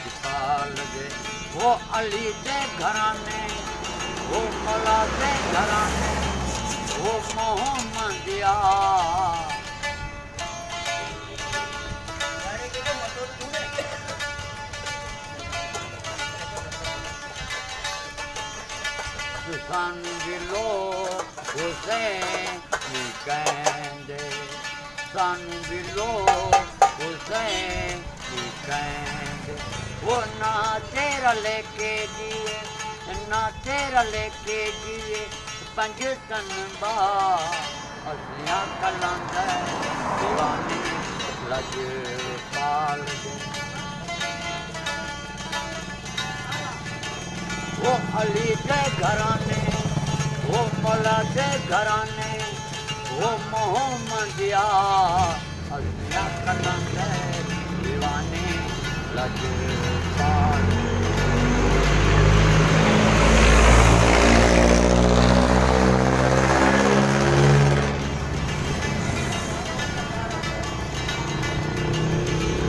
लजपाल दे वो अली दे घराने वो मौला दे घराने वो मोहम्मदिया सानू दिलो हुसैन कहंदे सानू दिलो हुसैन कहंदे वो ना तेरा लेके जिए ना तेरा लेके जिए पंज तन बा असलियां कलंदर दीवाने लजपाल दे वो अली के घराने वो मौला के घराने वो मोहम्मदिया असलियां कलंदर दीवाने लजपाल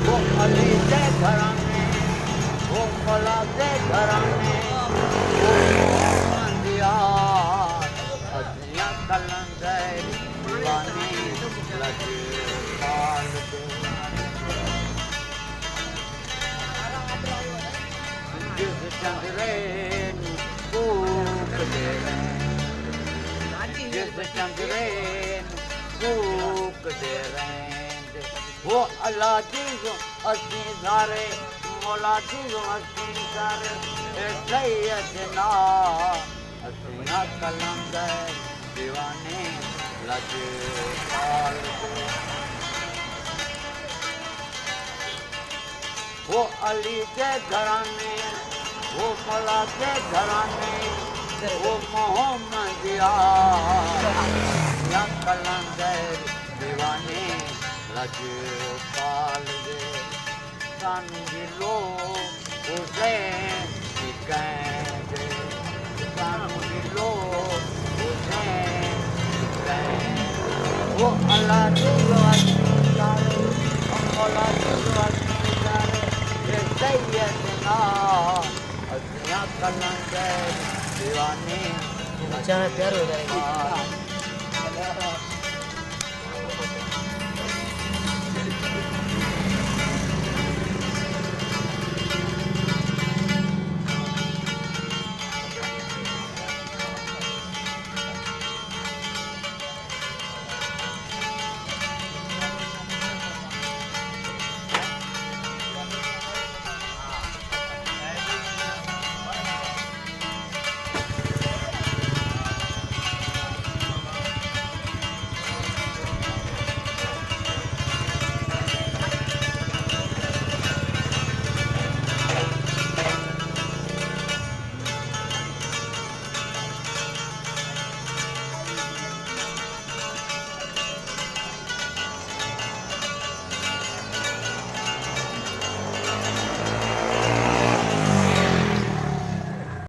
वो अली के घराने वो मौला के घराने वो मोहम्मदिया असलियां कलंदर दीवाने लजपाल दे जिस चंद्रे फूक दे जिस चंद्रे फूक दे वो अल्लाह जी जो असी सारे मौला जी जो असी सारे सैयदना असलियां कलंदर दीवाने लजपाल दे वो अली के घराने वो मौला के घराने वो मोहम्मदिया असलियां कलंदर दीवाने लजपाल दे सानू दिलो हुसैन कहंदे सानू दिलो हुसैन कहंदे वो अल्लाह जो सारे मौला जो सारे ये सैयदना असलियां कलंदर दीवाने अच्छा प्यार हो जाएगा।